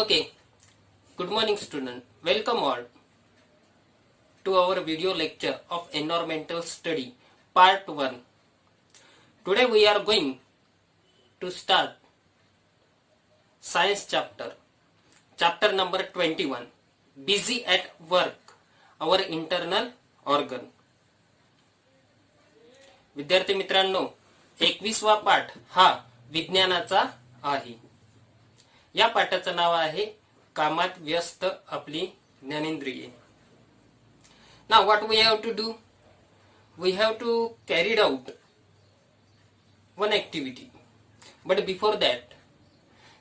Okay, good morning student. Welcome all to our video lecture of environmental study part 1. Today we are going to start science chapter number 21, busy at work, our internal organ. विद्यार्थी मित्रांनो, 21वा पाठ हा विज्ञानाचा आहे. या पाठाचं नाव आहे कामात व्यस्त आपली ज्ञानेंद्रिये. Now what we have to do? We have to carry out one activity. But before that,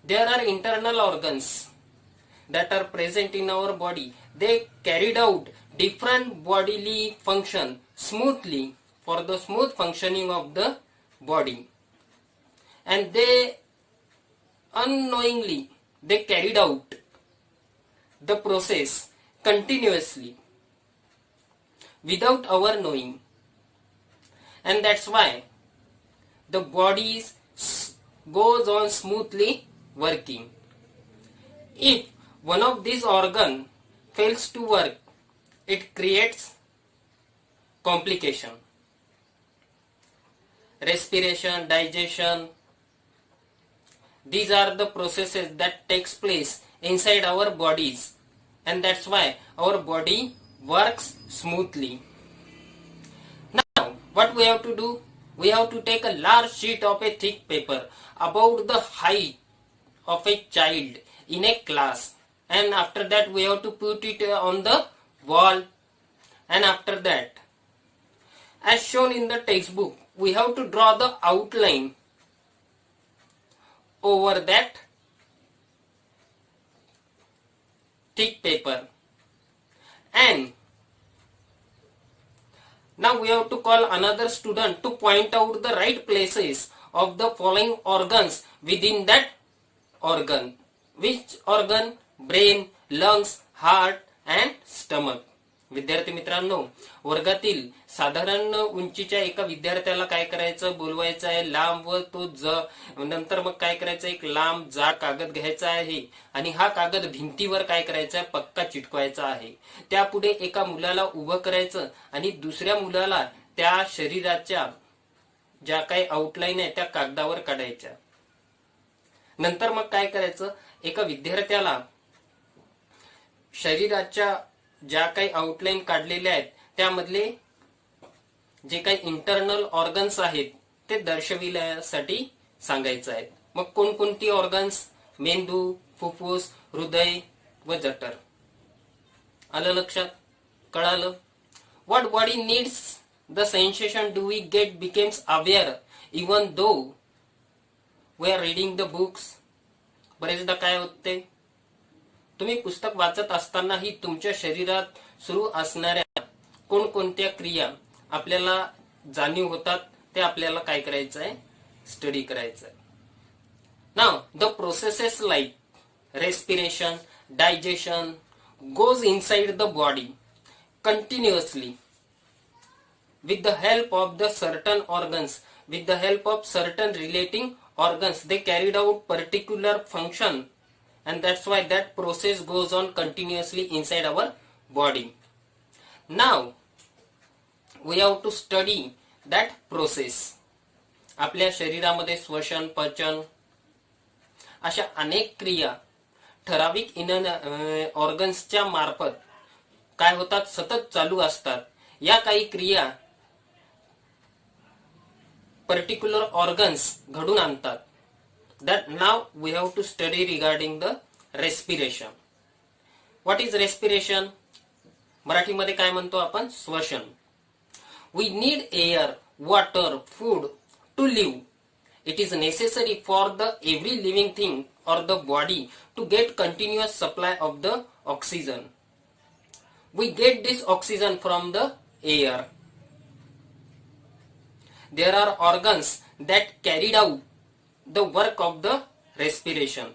there are internal organs that are present in our body. They carried out different bodily function smoothly for the smooth functioning of the body. And they unknowingly they carried out the process continuously without our knowing, and that's why the body goes on smoothly working. If one of these organ fails to work, it creates complication. Respiration, digestion, these are the processes that takes place inside our bodies, and that's why our body works smoothly. Now what we have to do? We have to take a large sheet of a thick paper about the height of a child in a class, and after that we have to put it on the wall, and after that, as shown in the textbook, we have to draw the outline over that thick paper. And now we have to call another student to point out the right places of the following organs within that organ. Which organ? Brain, lungs, heart and stomach. विद्यार्थी मित्रांनो, वर्गातील साधारण उंचीच्या एका विद्यार्थ्याला काय करायचं, बोलवायचं आहे लांब व तो नंतर मग काय करायचं, एक लांब जाड कागद घ्यायचा आहे आणि हा कागद भिंतीवर काय करायचा आहे, पक्का चिटकवायचा आहे. त्यापुढे एका मुलाला उभं करायचं आणि दुसऱ्या मुलाला त्या शरीराच्या ज्या काही आउटलाईन आहे त्या कागदावर काढायच्या. नंतर मग काय करायचं, एका विद्यार्थ्याला शरीराच्या ज्या काही आउटलाईन काढलेल्या आहेत त्यामधले जे काही इंटरनल ऑर्गन्स आहेत ते दर्शविण्यासाठी सांगायचं आहे. मग कोणकोणती ऑर्गन्स? मेंदू, फुफ्फुस, हृदय व जठर. आलं लक्षात? कळालं? What body needs the sensation do we get becomes aware even though we are reading the books. बरेचदा काय होते, तुम्ही पुस्तक वाचत असतानाही तुमच्या शरीरात सुरू असणाऱ्या कोणकोणत्या क्रिया आपल्याला जाणीव होतात ते आपल्याला काय करायचं आहे, स्टडी करायचं आहे. Now the processes like respiration, digestion goes inside the body continuously with the help of the certain organs, with the help of certain relating organs. They carried out particular function, and that's why that process goes on continuously inside our body. Now we have to study that process. आपल्या शरीरामध्ये श्वसन, पचन अशा अनेक क्रिया ठराविक ऑर्गन्सच्या मार्फत काय होतात, सतत चालू असतात. या काही क्रिया पर्टिक्युलर ऑर्गन्स घडून आणतात. That now we have to study regarding the respiration. What is respiration? मराठीमध्ये काय म्हणतो आपण? श्वसन. We need air, water, food to live. It is necessary for the every living thing or the body to get continuous supply of the oxygen. We get this oxygen from the air. There are organs that carried out the work of the respiration.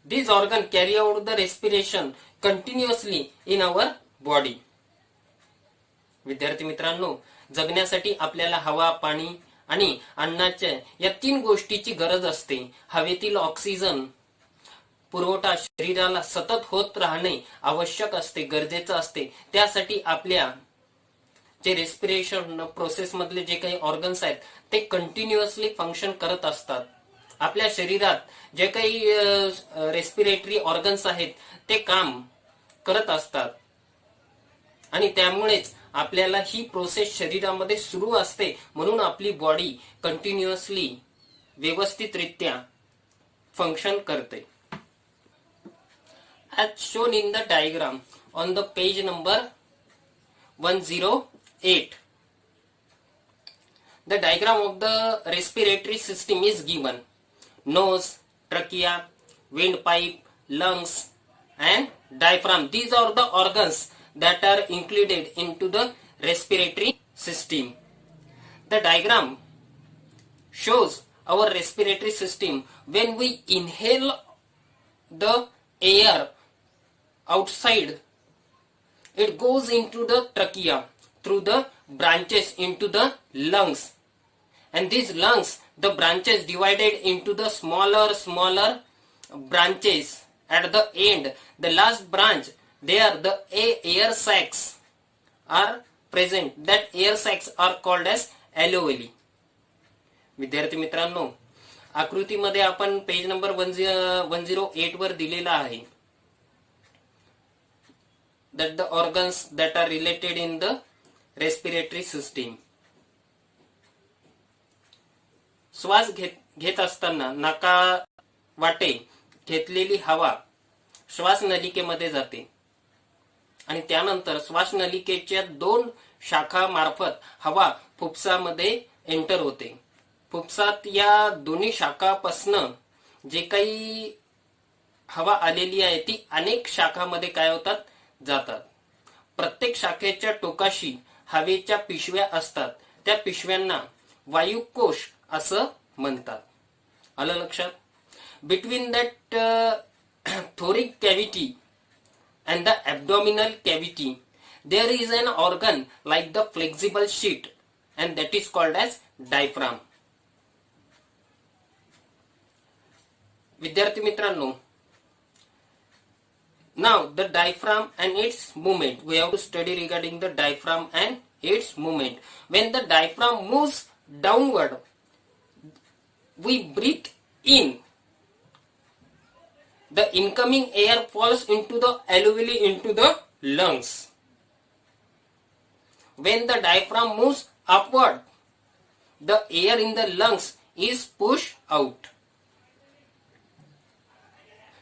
These organs carry out the respiration continuously in our body. विद्यार्थी मित्रांनो, जगण्यासाठी आपल्याला हवा, पाणी आणि अन्नाच्या या 3 गोष्टीची गरज असते. हवेतील ऑक्सिजन पुरवठा शरीराला सतत होत राहणे आवश्यक असते, गरजेचं असते. त्यासाठी आपल्या जे रेस्पिरेशन प्रोसेस मधले जे काही ऑर्गन्स आहेत ते कंटिन्युअसली फंक्शन करत असतात. आपल्या शरीरात जे काही रेस्पिरेटरी ऑर्गन्स आहेत ते काम करत असतात आणि त्यामुळेच आपल्याला ही प्रोसेस शरीरामध्ये सुरू असते. म्हणून आपली बॉडी कंटिन्युअसली व्यवस्थितरित्या फंक्शन करते. as shown in the diagram on the page number 108. The diagram of the respiratory system is given. Nose, trachea, windpipe, lungs and diaphragm. These are the organs that are included into the respiratory system. The diagram shows our respiratory system. When we inhale the air outside, it goes into the trachea through the branches into the lungs, and these lungs, the branches divided into the smaller branches. At the end, the last branch, there the air sacs are present. That air sacs are called as alveoli. विद्यार्थी मित्रांनो, आकृतीमध्ये आपण page number 108 वर दिलेला आहे that the organs that are related in the respiratory system. श्वास घेत असताना नाका वाटे घेतलेली हवा श्वास नलिकेमध्ये जाते आणि त्यानंतर श्वास नलिकेच्या 2 शाखा मार्फत हवा फुफ्सामध्ये एंटर होते. फुफ्सात या दोन्ही शाखापासनं जे काही हवा आलेली आहे ती अनेक शाखामध्ये काय होतात, जातात. प्रत्येक शाखेच्या टोकाशी हवेच्या पिशव्या असतात. त्या पिशव्यांना वायुकोश असं म्हणतात. आलं लक्षात? Between that thoracic cavity and the abdominal cavity there is an organ like the flexible sheet, and that is called as diaphragm. विद्यार्थी मित्रांनो, now the diaphragm and its movement, we have to study regarding the diaphragm and its movement. When the diaphragm moves downward, we breathe in. The incoming air falls into the alveoli, into the lungs. When the diaphragm moves upward, the air in the lungs is pushed out.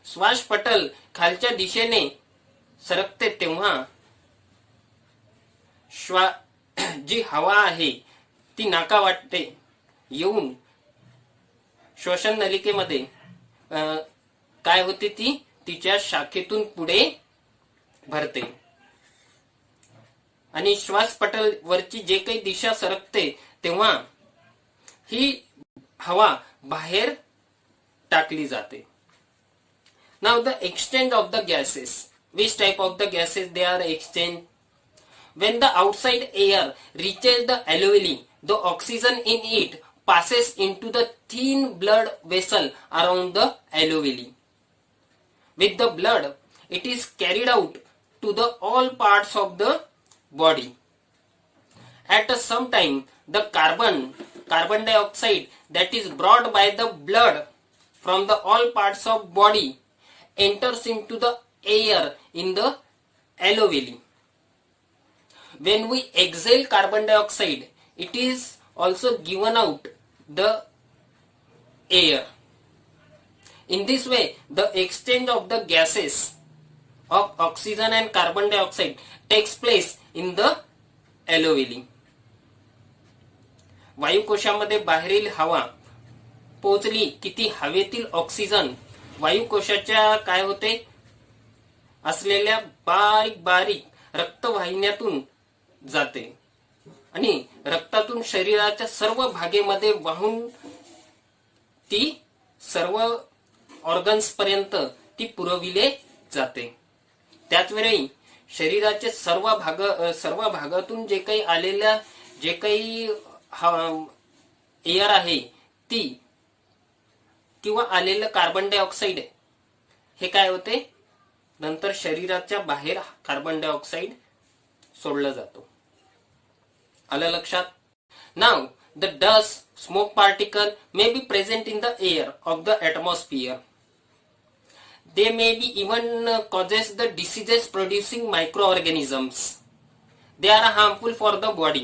श्वासपटल खालच्या दिशेने सरकते तेव्हा जी हवा आहे ती नाका वाटते येऊन श्वसन नलिकेमध्ये काय होते, ती तिच्या शाखेतून पुढे भरते आणि श्वासपटल वरची जे काही दिशा सरकते तेव्हा ही हवा बाहेर टाकली जाते. Now the exchange of the gases. Which type of the gases they are exchanged? When the outside air reaches the alveoli, the oxygen in it passes into the thin blood vessel around the alveoli. With the blood, it is carried out to the all parts of the body. At some time, the carbon dioxide that is brought by the blood from the all parts of body enters into the air in the alveoli. When we exhale carbon dioxide, it is also given out the air. In this way, the exchange of the gases of oxygen and carbon dioxide takes place in the alveoli. वायुकोशामध्ये बाहेरील हवा पोहोचली की ती हवेतील oxygen वायुकोशाच्या काय होते असलेल्या बारीक बारीक रक्तवाहिन्यातून जाते आणि रक्तातून शरीराच्या सर्व भागेमध्ये वाहून ती सर्व ऑर्गन्स पर्यंत ती पुरविले जाते. त्याच वेळी शरीराचे सर्व भागातून जे काही आलेल्या जे काही एअर आहे ती किंवा आलेलं कार्बन डायऑक्साईड हे काय होते, नंतर शरीराच्या बाहेर कार्बन डायऑक्साईड सोडलं जातो. आलं लक्षात? नाव the dust smoke particle may be present in the area of the atmosphere. They may be even causes the diseases producing microorganisms. They are harmful for the body.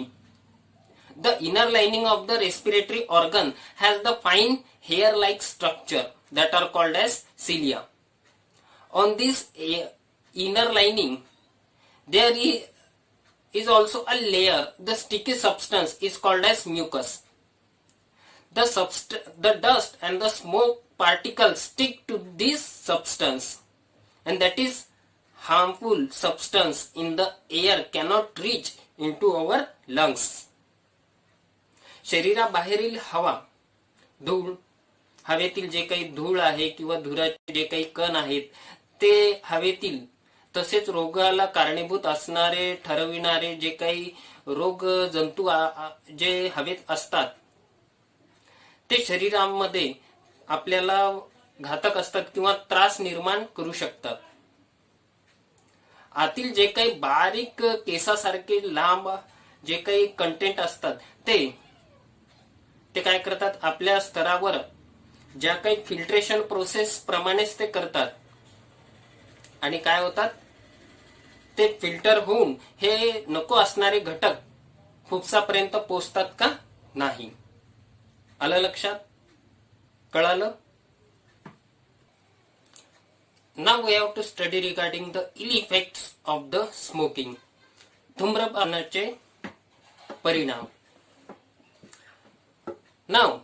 The inner lining of the respiratory organ has the fine hair-like structure that are called as cilia. On this inner lining, there is also a layer. The sticky substance is called as mucus. The dust and the smoke particles stick to this substance, and that is harmful substance in the air cannot reach into our lungs. शरीराबाहेरील हवा, धूळ, हवेतील जे काही धूळ आहे किंवा धुराचे जे काही कण आहेत ते हवेतील, तसेच रोगाला कारणीभूत असणारे ठरविणारे जे काही रोग जंतू जे हवेत असतात ते शरीरामध्ये आपल्याला घातक असतात किंवा त्रास निर्माण करू शकतात. आतील जे काही बारीक केसासारखे लांब जे काही कंटेंट असतात ते काय करतात, आपल्या स्तरावर ज्या काही फिल्ट्रेशन प्रोसेस प्रमाणेच ते करतात आणि काय होतात, ते फिल्टर होऊन हे नको असणारे घटक फुफ्सापर्यंत पोहोचतात का नाही. आलं लक्षात? कळालं? Now we have to study regarding the ill effects of the smoking. धूम्रपानाचे परिणाम. Now,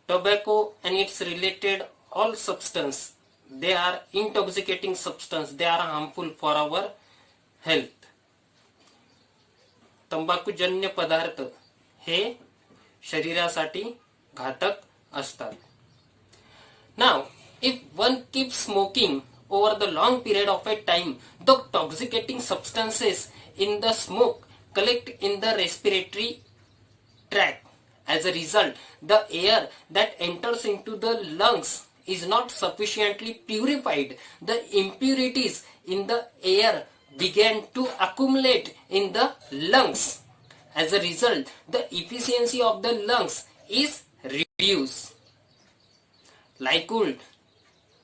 tobacco and its related all substance, they are intoxicating substance. They are harmful for our health. तंबाखूजन्य पदार्थ हे शरीरासाठी घातक असतात. Now, if one keeps smoking over the long period of a time, the intoxicating substances in the smoke collect in the respiratory tract. As a result, the air that enters into the lungs is not sufficiently purified. The impurities in the air begin to accumulate in the lungs. As a result, the efficiency of the lungs is reduced. Likelihood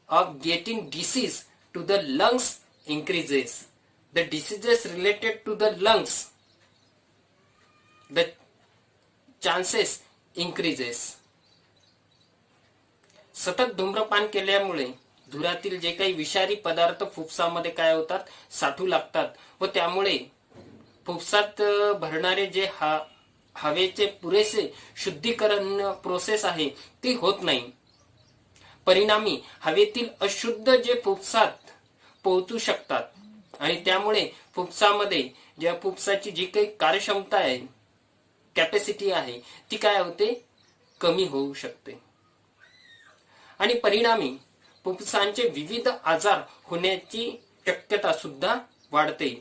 of getting disease to the lungs increases. The diseases related to the lungs, the chances increases. सतत धूम्रपान केल्यामुळे धुरातील जे काही विषारी पदार्थ फुफ्सामध्ये काय होतात, साठू लागतात व त्यामुळे फुफ्सात भरणारे जे हवेचे पुरेसे शुद्धीकरण प्रोसेस आहे ती होत नाही. परिणामी हवेतील अशुद्ध जे फुफ्सात पोहोचू शकतात आणि त्यामुळे फुफ्सामध्ये ज्या फुफ्साची जी काही कार्यक्षमता आहे, कॅपॅसिटी आहे, ती काय होते, कमी होऊ शकते आणि परिणामी फुफ्सांचे विविध आजार होण्याची शक्यता सुद्धा वाढते.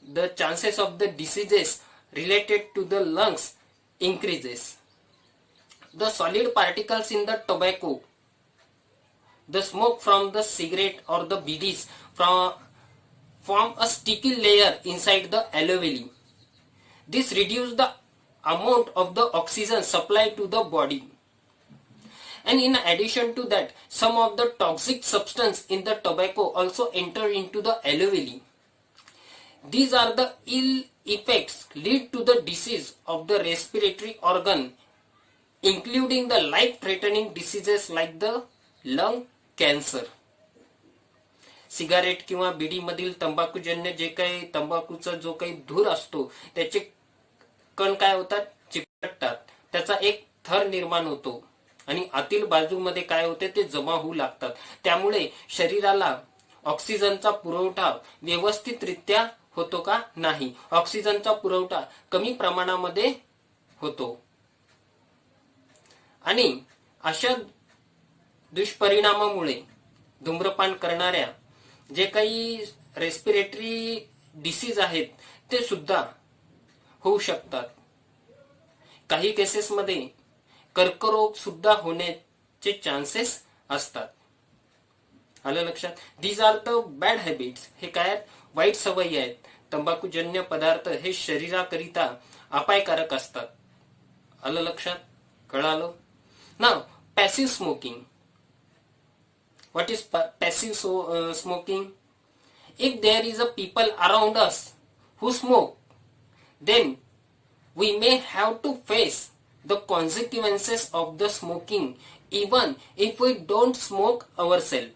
The chances of the diseases related to the lungs increases. The solid particles in the tobacco, the smoke from the cigarette or the bidis form a sticky layer inside the alveoli. This reduces the amount of the oxygen supplied to the body. And in addition to that, some of the toxic substance in the tobacco also enter into the alveoli. These are the ill effects lead to the disease of the respiratory organ, including the life-threatening diseases like the lung cancer. Cigarette किंवा बिडी मधील तंबाखूजन्य जे काही तंबाखूचा जो काही धूर असतो त्याचे कण काय होतात, चिकटतात, त्याचा एक थर निर्माण होतो आणि आतील बाजूमध्ये काय होते ते जमा होऊ लागतात. त्यामुळे शरीराला ऑक्सिजनचा पुरवठा व्यवस्थितरित्या होतो का नाही, ऑक्सिजनचा पुरवठा कमी प्रमाणामध्ये होतो आणि अशा दुष्परिणामामुळे धूम्रपान करणाऱ्या जे काही रेस्पिरेटरी डिसीज आहेत ते सुद्धा होऊ शकतात काही केसेसमध्ये कर्करोग सुद्धा होण्याचे चान्सेस असतात. आलं लक्षात? These are the bad habits. हे काय वाईट सवयी आहेत. तंबाखूजन्य पदार्थ हे शरीराकरिता अपायकारक असतात. आलं लक्षात? कळालं? नाव passive smoking. What is passive smoking? If there is a people around us who smoke, then we may have to face the consequences of the smoking even if we don't smoke ourselves.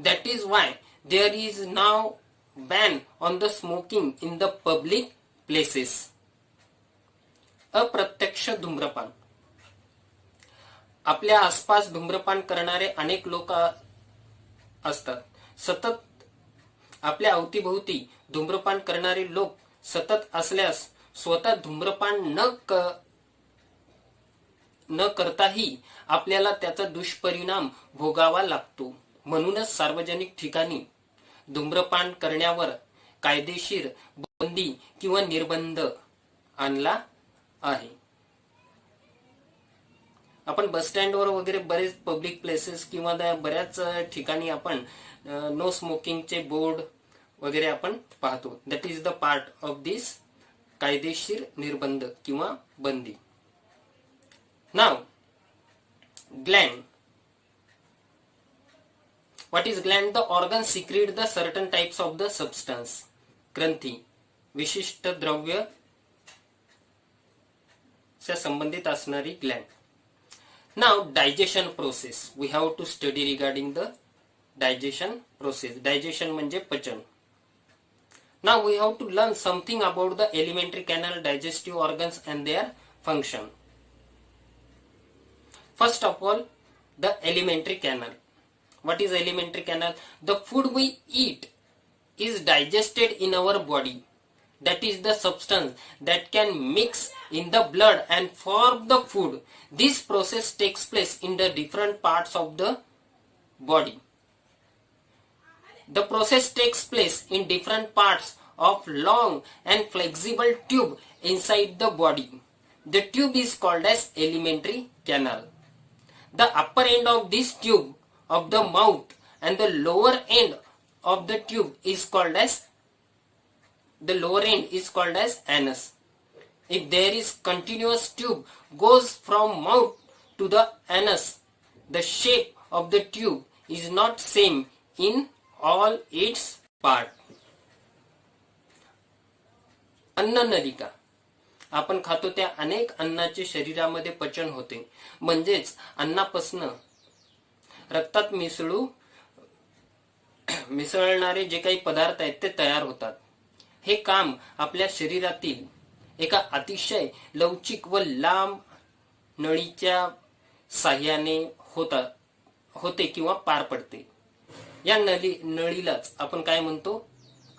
That is why there is now ban on the smoking in the public places. अप्रत्यक्ष धूम्रपान. आपल्या आसपास धूम्रपान करणारे अनेक लोक असतात. सतत आपल्या अवतीभोवती धूम्रपान करणारे लोक सतत असल्यास स्वतः धूम्रपान न करताही आपल्याला त्याचा दुष्परिणाम भोगावा लागतो. म्हणूनच सार्वजनिक ठिकाणी धूम्रपान करण्यावर कायदेशीर बंदी किंवा निर्बंध आणला आहे. आपण बस स्टँडवर वगैरे बरेच पब्लिक प्लेसेस किंवा बऱ्याच ठिकाणी आपण नो स्मोकिंगचे बोर्ड वगैरे आपण पाहतो. That is the part of this कायदेशीर निर्बंध किंवा बंदी. नाव gland. What is gland? The organ secrete the certain types of the substance. ग्रंथी विशिष्ट द्रव्य संबंधित असणारी ग्लॅंड. Now digestion process. We have to study regarding the digestion process. Digestion म्हणजे पचन. Now we have to learn something about the alimentary canal, digestive organs and their function. First of all, the alimentary canal. What is alimentary canal? The food we eat is digested in our body. That is the substance that can mix in the blood and form the food. This process takes place in the different parts of the body. The process takes place in different parts of long and flexible tube inside the body. The tube is called as alimentary canal. The upper end of this tube of the mouth and the lower end of the tube is called as anus. If there is continuous tube goes from mouth to the anus, the shape of the tube is not same in all its part. अन्ननलिका. आपण खातो त्या अनेक अन्नाचे शरीरामध्ये पचन होते. म्हणजेच अन्नापासून रक्तात मिसळणारे जे काही पदार्थ आहेत ते तयार होतात. हे काम आपल्या शरीरातील एका अतिशय लवचिक व लांब नळीच्या साह्याने होते किंवा पार पडते. या नळीलाच आपण काय म्हणतो?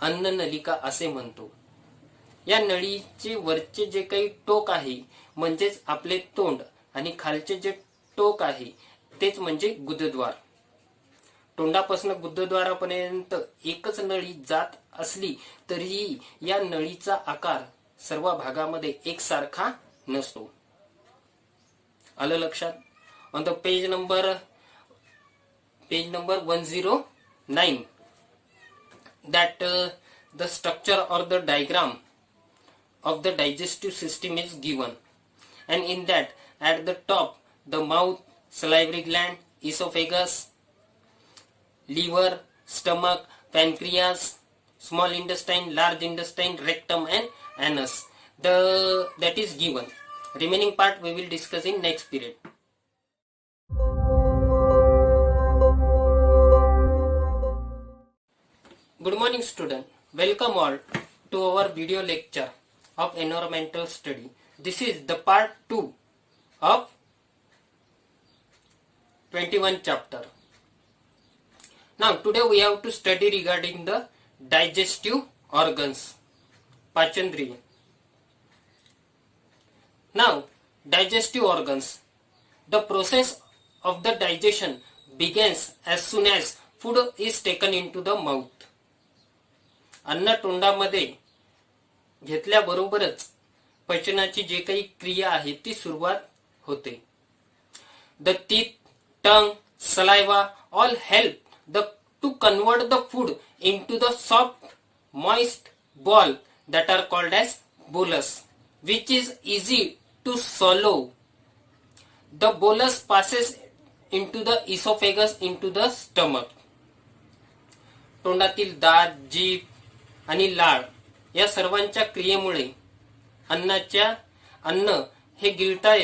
अन्ननलिका असे म्हणतो. या नळीचे वरचे जे काही टोक आहे म्हणजेच आपले तोंड आणि खालचे जे टोक आहे तेच म्हणजे गुदद्वार. तोंडापासून गुदद्वारापर्यंत एकच नळी जात असली तरीही या नळीचा आकार सर्व भागामध्ये एकसारखा नसतो. आलं लक्षात? On the page number 109 that the structure or the diagram of the digestive system is given, and in that at the top the mouth, salivary gland, esophagus, liver, stomach, pancreas, small intestine, large intestine, rectum and anus. That is given. Remaining part we will discuss in next period. Good morning student. Welcome all to our video lecture of environmental study. This is the part 2 of 21 chapter. Now today we have to study regarding the digestive organs. Pachandriya. Now digestive organs. The process of the digestion begins as soon as food is taken into the mouth. अन्न तोंडामध्ये घेतल्याबरोबरच पचनाची जे काही क्रिया आहे ती सुरुवात होते. The teeth, tongue, saliva all help to convert the food into the soft moist ball that are called as bolus, which is easy to swallow. The bolus passes into the esophagus into the stomach. तोंडातील दात, जीभ आणि लाळ या सर्वांच्या क्रियेमुळे अन्न हे गिळता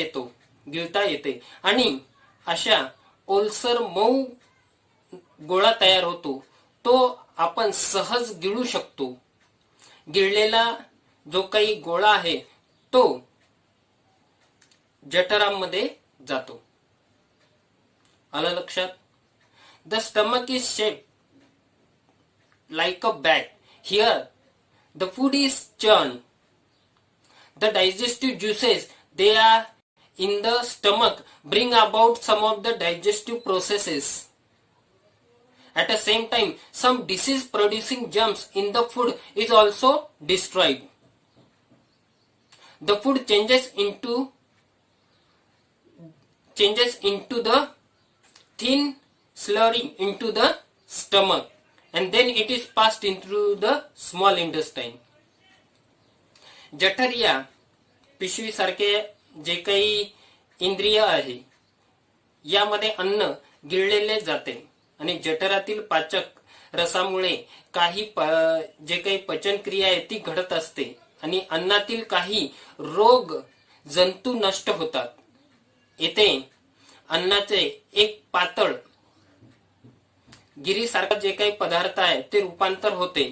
येते आणि अशा ओलसर मऊ गोळा तयार होतो, तो आपण सहज गिळू शकतो. गिळलेला जो काही गोळा आहे तो जठरामध्ये जातो. आलं लक्षात? The stomach is shape like a bag. Here the food is churned. The digestive juices, they are in the stomach, bring about some of the digestive processes. At the same time, some disease producing germs in the food is also destroyed. The food changes into the thin slurry into the stomach, and then it is passed into the small intestine. जठर या पिशवी सारखे जे काही इंद्रिय आहे यामध्ये अन्न गिळलेले जाते आणि जठरातील पाचक रसामुळे जे काही पचन क्रिया आहे ती घडत असते आणि अन्नातील काही रोग जंतू नष्ट होतात. येथे अन्नाचे एक पातळ गिरीसारखं जे काही पदार्थ आहे ते रूपांतर होते,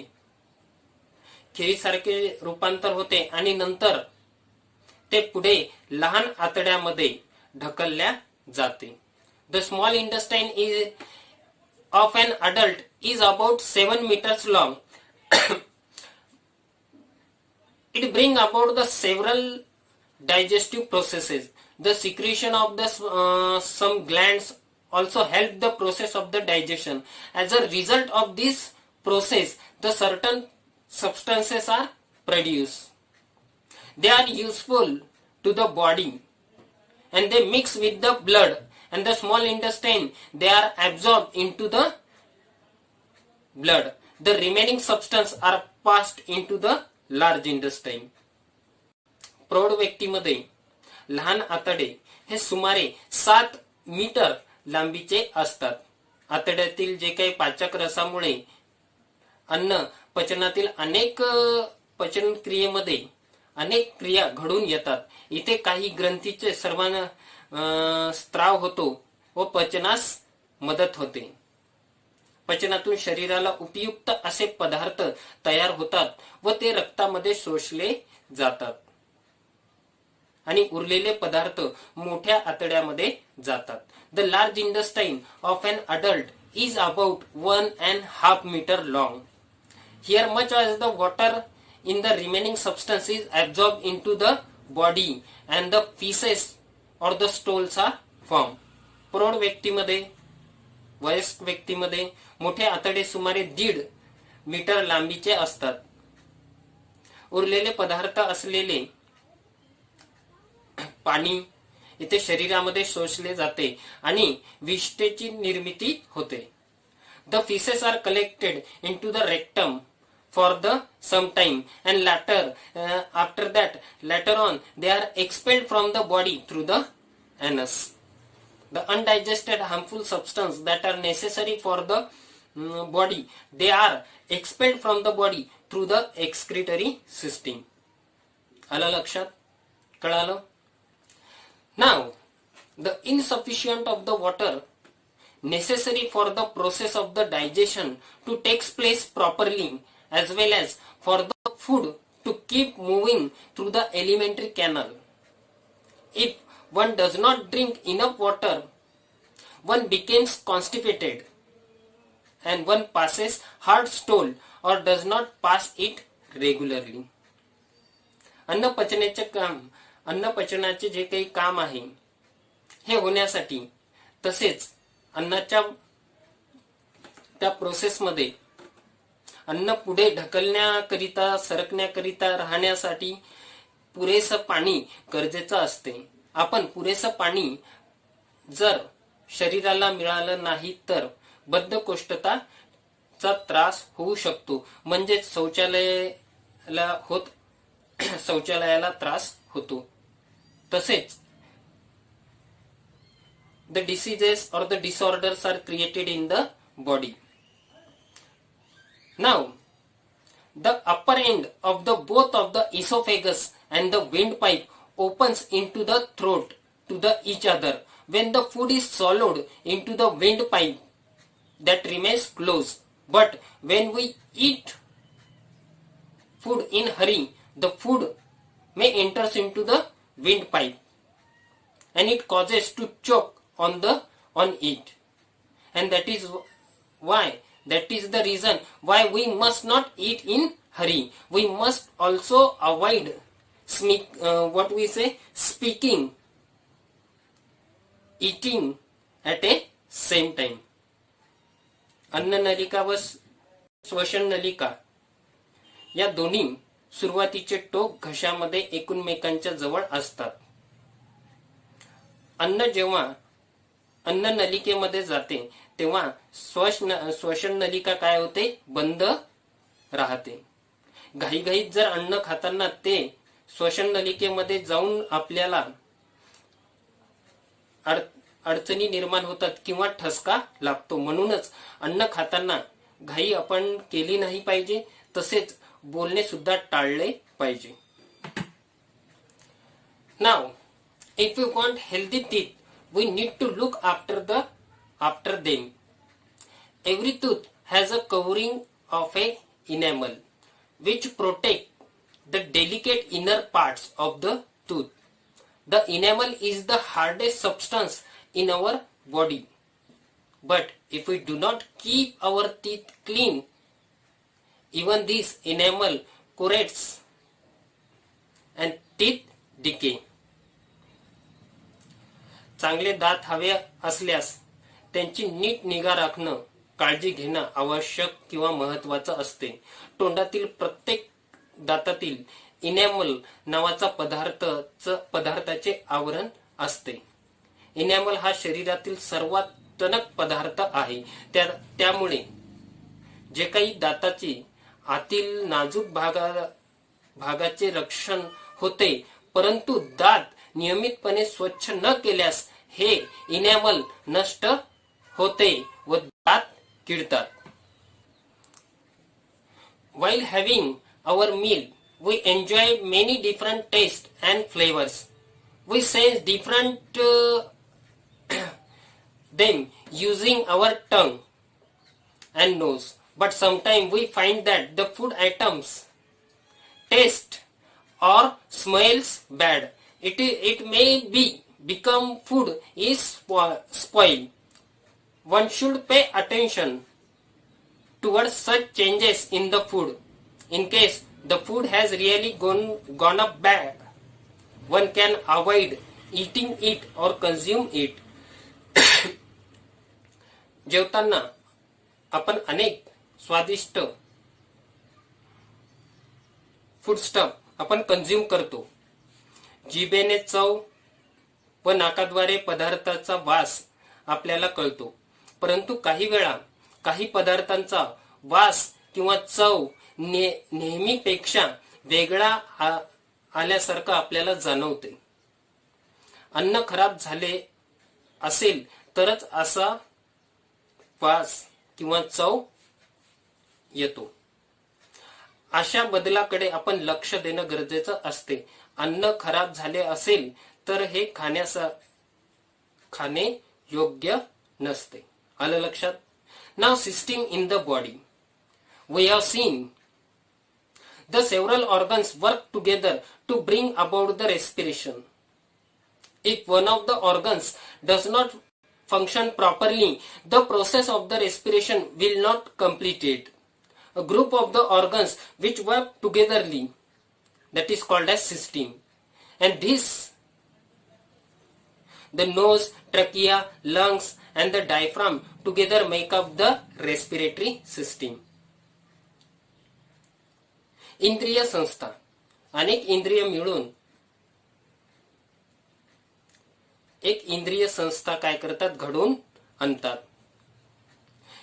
खिरीसारखे रूपांतर होते आणि नंतर ते पुढे लहान आतड्यामध्ये ढकलल्या जाते. The small intestine is of an adult is about 7 meters long. It brings about the several digestive processes. The secretion of the some glands also help the process of the digestion. As a result of this process, the certain substances are produced. They are useful to the body and they mix with the blood and the small intestine, they are absorbed into the blood. The remaining substance are passed into the large intestine. प्रौढ व्यक्तीमध्ये लहान आतडे हे सुमारे 7 metre लांबीचे असतात. आतड्यातील जे काही पाचक रसामुळे अन्न पचनातील अनेक पचन क्रियेमध्ये अनेक क्रिया घडून येतात. इथे काही ग्रंथीचे सर्वांना स्त्राव होतो व पचनास मदत होते. पचनातून शरीराला उपयुक्त असे पदार्थ तयार होतात व ते रक्तामध्ये शोषले जातात आणि उरलेले पदार्थ मोठ्या आतड्यामध्ये जातात. The large intestine of an adult is about 1.5 meter long. Here much as the water in the remaining substance is absorbed into the body and the feces or the stools are formed. प्रौढ व्यक्तीमध्ये, वयस्क व्यक्तीमध्ये मोठे आतडे सुमारे 1.5 metre लांबीचे असतात. उरलेले पदार्थ असलेले पाणी इथे शरीरामध्ये शोषले जाते आणि विष्ठेची निर्मिती होते. The feces are collected into the rectum for the some time and later on they are expelled from the body through the anus. The undigested harmful substance that are necessary for the body, they are expelled from the body through the excretory system. आलं लक्षात? कळालं? Now, the insufficient of the water necessary for the process of the digestion to take place properly, as well as for the food to keep moving through the alimentary canal. If one does not drink enough water, one becomes constipated and one passes hard stool or does not pass it regularly. अन्न पचनाचे जे काही काम आहे हे होण्यासाठी तसेच अन्नाच्या त्या प्रोसेसमध्ये अन्न पुढे ढकलण्याकरिता, सरकण्याकरिता, राहण्यासाठी पुरेसं पाणी गरजेचं असते. आपण पुरेसं पाणी जर शरीराला मिळालं नाही तर बद्धकोष्ठताचा त्रास होऊ शकतो, म्हणजे शौचालयाला त्रास होतो. तसेच the diseases or the disorders are created in the body. Now the upper end of the both of the esophagus and the windpipe opens into the throat to the each other. When the food is swallowed into the windpipe, that remains closed. But when we eat food in hurry, the food may enters into the windpipe and it causes to choke on it. And that is the reason why we must not eat in hurry. We must also avoid speaking, eating at a same time. अन्न नलिका व श्वसन नलिका या दोन्ही सुरुवातीचे टोक घशामध्ये एकमेकांच्या जवळ असतात. अन्न जेव्हा अन्न नलिकेमध्ये जाते तेव्हा श्वसन नलिका काय होते, बंद राहते. घाईघाईत जर अन्न खाताना ते श्वसन नलिकेमध्ये जाऊन आपल्याला अडचणी निर्माण होतात किंवा ठसका लागतो. म्हणूनच अन्न खाताना घाई आपण केली नाही पाहिजे, तसेच बोलणे सुद्धा टाळले पाहिजे. नाव if you want healthy teeth, we need to look after them. Every tooth has a covering of a enamel which protect the delicate inner parts of the tooth. The enamel is the hardest substance in our body. But if we do not keep our teeth clean, even this enamel corrodes and teeth decay. चांगले दात हवे असल्यास त्यांची नीट निगा राखणं, काळजी घेणं आवश्यक किंवा महत्वाचं असते. तोंडातील प्रत्येक दातातील इनॅमल नावाचा पदार्थाचे आवरण असते. इनॅमल हा शरीरातील सर्वात टणक पदार्थ आहे. त्यामुळे जे काही दाताची आतील नाजूक भागाचे रक्षण होते, परंतु दात नियमितपणे स्वच्छ न केल्यास हे इनॅमल नष्ट होते व दात किडतात. While having our meal, we enjoy many different tastes and flavors. We sense different them using our tongue and nose. But sometimes we find that the food items taste or smells bad. It may become food is spoiled. One should pay attention towards such changes in the food. In case the food has really gone up bad, one can avoid eating it or consume it. जेवताना आपण अनेक स्वादिष्ट फूडस्टफ आपण consume करतो. जिभेने चव व नाकाद्वारे पदार्थाचा वास आपल्याला कळतो, परंतु काही वेळा काही पदार्थांचा वास किंवा चव नेहमीपेक्षा वेगळा आल्यासारखं आपल्याला जाणवते. अन्न खराब झाले असेल तरच असा वास किंवा चव येतो. अशा बदलाकडे आपण लक्ष देणं गरजेचं असते. अन्न खराब झाले असेल तर हे खाणे योग्य नसते. आलं लक्षात? Now system in the body. We have seen the several organs work together to bring about the respiration. If one of the organs does not function properly, the process of the respiration will not complete it. A group of the organs which work togetherly, that is called as system. And this, the nose, trachea, lungs and the diaphragm together make up the respiratory system. इंद्रिय संस्था. अनेक इंद्रिय मिळून एक इंद्रिय संस्था काय करतात, घडवून आणतात.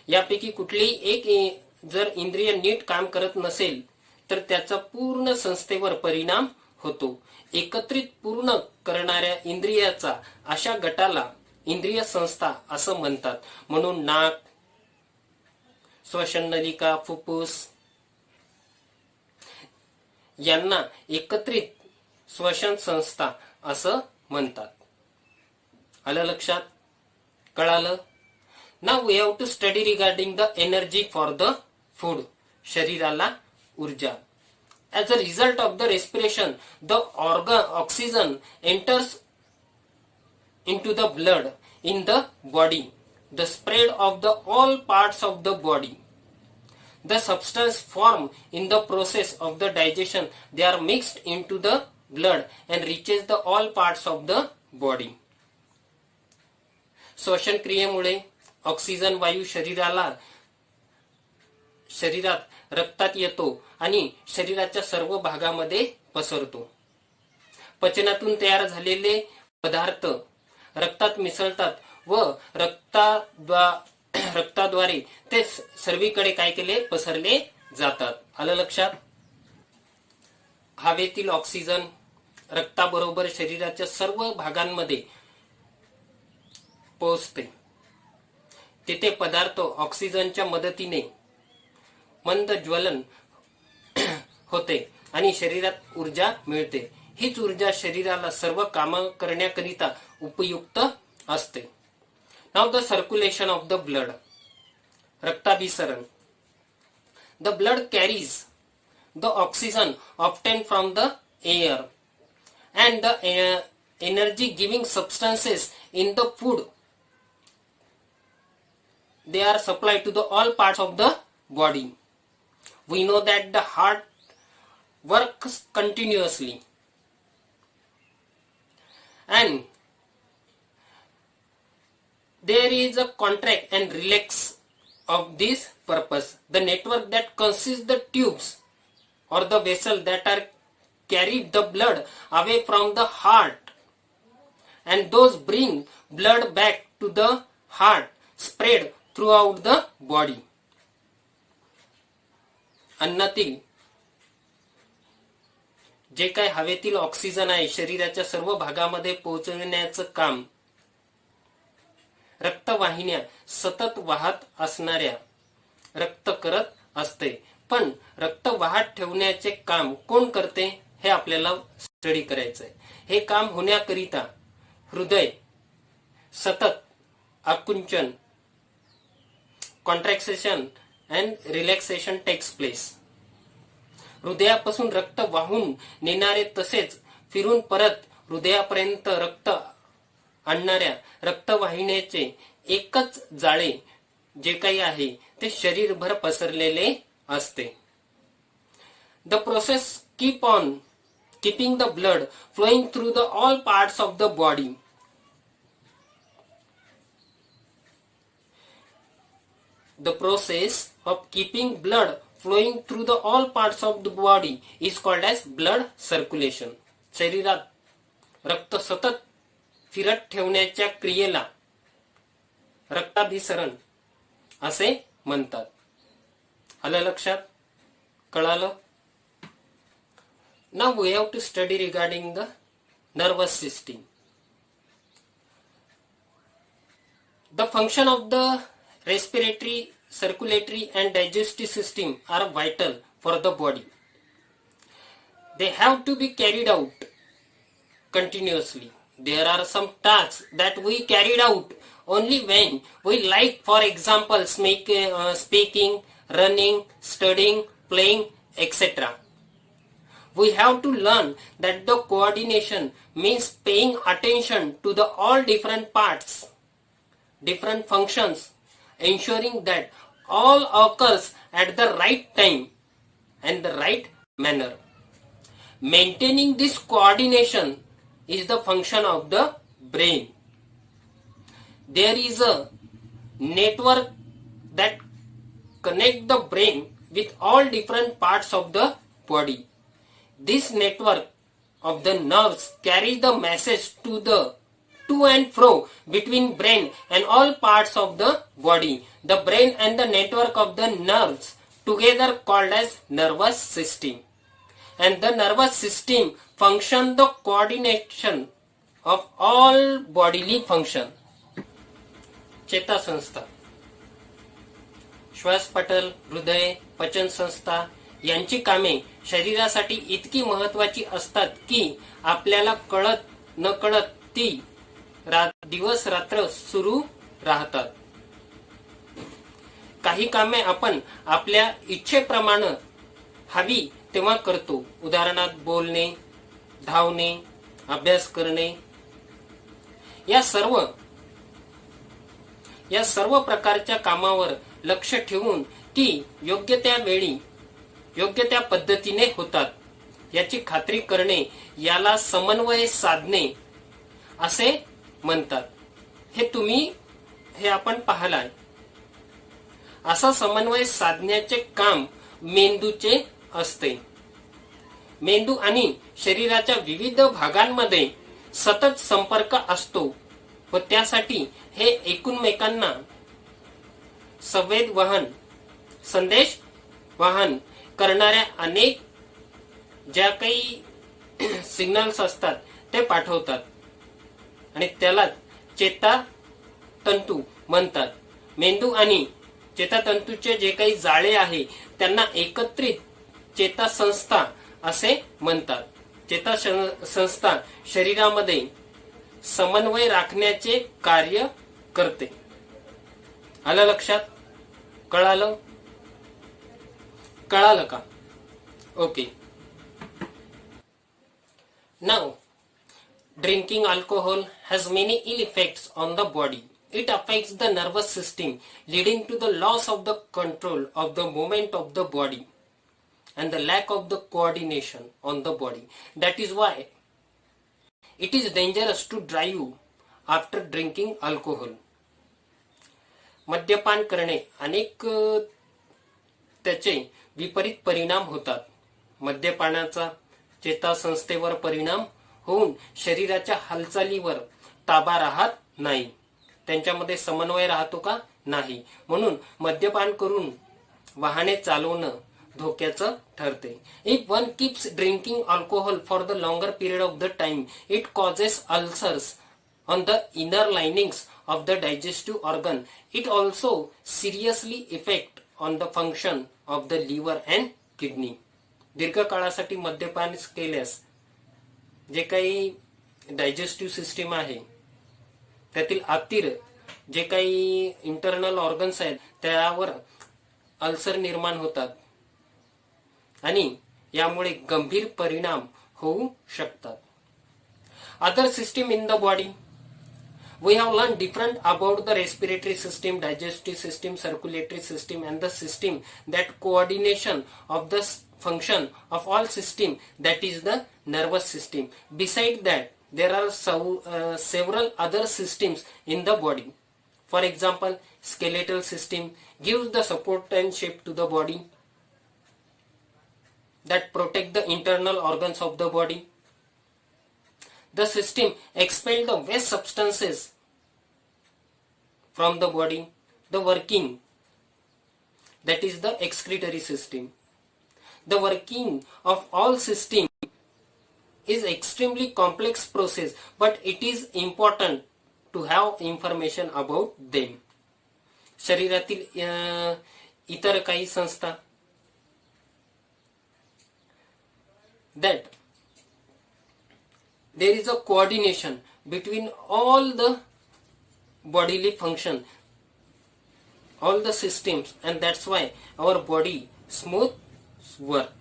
यापैकी कुठलीही एक जर इंद्रिय नीट काम करत नसेल तर त्याचा पूर्ण संस्थेवर परिणाम होतो. एकत्रित पूर्ण करणाऱ्या इंद्रियाचा अशा गटाला इंद्रिय संस्था असं म्हणतात. म्हणून नाक, श्वसन नलिका, फुफ्फुस यांना एकत्रित श्वसन संस्था असं म्हणतात. आलं लक्षात? कळालं? Now we have to study regarding the energy for the food. शरीराला ऊर्जा. As a result of the respiration, the oxygen enters into the blood in the body. The spread of the all parts of the body. The substance formed in the process of the digestion, they are mixed into the blood and reaches the all parts of the body. श्वसन क्रियेमुळे oxygen वायू शरीरात रक्तात येतो आणि शरीराच्या सर्व भागामध्ये पसरतो. पचनातून तयार झालेले पदार्थ रक्तात मिसळतात व रक्ताद्वारे ते सर्वीकडे काय केले, पसरले जातात. आलं लक्षात? हवेतील ऑक्सिजन रक्ताबरोबर शरीराच्या सर्व भागांमध्ये पोहोचते. तिथे पदार्थ ऑक्सिजनच्या मदतीने मंद ज्वलन होते आणि शरीरात ऊर्जा मिळते. हीच ऊर्जा शरीराला सर्व काम करण्याकरिता उपयुक्त असते. Now the circulation of the blood. रक्ताभिसरण. The blood carries the oxygen obtain from the air and the energy giving substances in the food. They are supplied to the all parts of the body. We know that the heart works continuously and there is a contract and relax of this purpose. The network that consists the tubes or the vessel that are carried the blood away from the heart and those bring blood back to the heart spread throughout the body. अन्नातील जे काही हवेतील oxygen आहे शरीराच्या सर्व भागामध्ये पोहोचवण्याचं काम रक्तवाहिन्या सतत वाहत असणाऱ्या रक्त करत असते. पण रक्त वाहत ठेवण्याचे काम कोण करते हे आपल्याला स्टडी करायचंय. हे काम होण्याकरिता हृदय सतत आकुंचन, contraction and relaxation takes place. हृदयापासून रक्त वाहून नेणारे तसेच फिरून परत हृदयापर्यंत रक्त आणणाऱ्या रक्तवाहिन्याचे एकच जाळे जे काही आहे ते शरीरभर पसरलेले असते. The process keep on keeping the blood flowing through the all parts of the body. The process of keeping blood flowing through the all parts of the body is called as blood circulation. शरीरात रक्त सतत फिरत ठेवण्याच्या क्रियेला रक्ताभिसरण असे म्हणतात. आलं लक्षात? कळालं? Now we have to study regarding the nervous system. The function of the respiratory, circulatory and digestive system are vital for the body. They have to be carried out continuously. There are some tasks that we carried out only when we like, for example, speaking, running, studying, playing, etc. We have to learn that the coordination means paying attention to the all different parts, different functions, ensuring that all occurs at the right time and the right manner. Maintaining this coordination is the function of the brain. There is a network that connects the brain with all different parts of the body. This network of the nerves carries the message to to and fro between brain and all parts of the body. The brain and the network of the nerves together called as nervous system. And the nervous system function the coordination of all bodily function. चेतासंस्था, श्वासपटल, हृदय, पचन संस्था यांची कामे शरीरासाठी इतकी महत्वाची असतात की आपल्याला कळत न कळत ती दिवस रात्र सुरू राहतात. काही कामे आपण आपल्या इच्छेप्रमाणे हवी तेव्हा करतो. उदाहरणार्थ बोलणे, धावणे, अभ्यास करणे. या सर्व प्रकारच्या कामावर लक्ष ठेवून ती योग्य त्या वेळी योग्य त्या पद्धतीने होतात याची खात्री करणे याला समन्वय साधणे असे म्हणतात. हे आपण पाहिलाय. असा समन्वय साधण्याचे काम मेंदूचे असते. मेंदू आणि शरीराच्या विविध भागांमध्ये सतत संपर्क असतो व त्यासाठी हे एकमेकांना संदेश वहन करणाऱ्या अनेक ज्या काही सिग्नल्स असतात ते पाठवतात आणि त्याला चेतातंतू म्हणतात. मेंदू आणि चेतातंतूचे जे काही जाळे आहे त्यांना एकत्रित चेतासंस्था असे म्हणतात. चेतासंस्था शरीरामध्ये समन्वय राखण्याचे कार्य करते. आलं लक्षात? कळालं का? Okay. Now, drinking alcohol has many ill effects on the body. It affects the nervous system, leading to the loss of the control of the movement of the body and the lack of the coordination on the body. That is why it is dangerous to drive after drinking alcohol. मद्यपान करणे अनेक त्याचे विपरीत परिणाम होतात. मद्यपानाचा चेतासंस्थेवर परिणाम होऊन शरीराच्या हालचालीवर ताबा राहत नाही. त्यांच्यामध्ये समन्वय राहतो का? नाही. म्हणून मद्यपान करून वाहने चालवणं धोक्याचं ठरते. If one keeps drinking alcohol for the longer period of the time, it causes ulcers on the inner linings of the digestive organ. It also seriously affects on the function of the liver and kidney. दीर्घकाळासाठी मद्यपान केल्यास जे काही digestive system आहे त्यातील आतील जे काही इंटरनल ऑर्गन्स आहेत त्यावर अल्सर निर्माण होतात आणि यामुळे गंभीर परिणाम होऊ शकतात. Other system in the body. We have learned different about the respiratory system, digestive system, circulatory system and the system that coordination of the function of all system, that is the nervous system. Besides that, there are several other systems in the body. For example, skeletal system gives the support and shape to the body that protect the internal organs of the body. The system expel the waste substances from the body. The working, that is the excretory system. The working of all system is extremely complex process, but it is important to have information about them. शरीरातील इतर काही संस्था that there is a coordination between all the bodily function, all the systems, and that's why our body smooth work.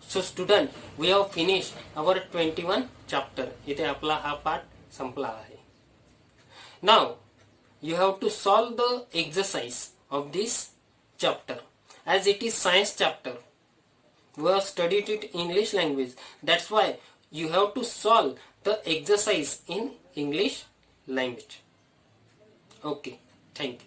So student, we have finished our 21 chapter. इथे आपला हा पाठ संपला आहे. Now you have to solve the exercise of this chapter. As it is science chapter, we have studied it in English language. That's why you have to solve the exercise in English language. Okay, thank you.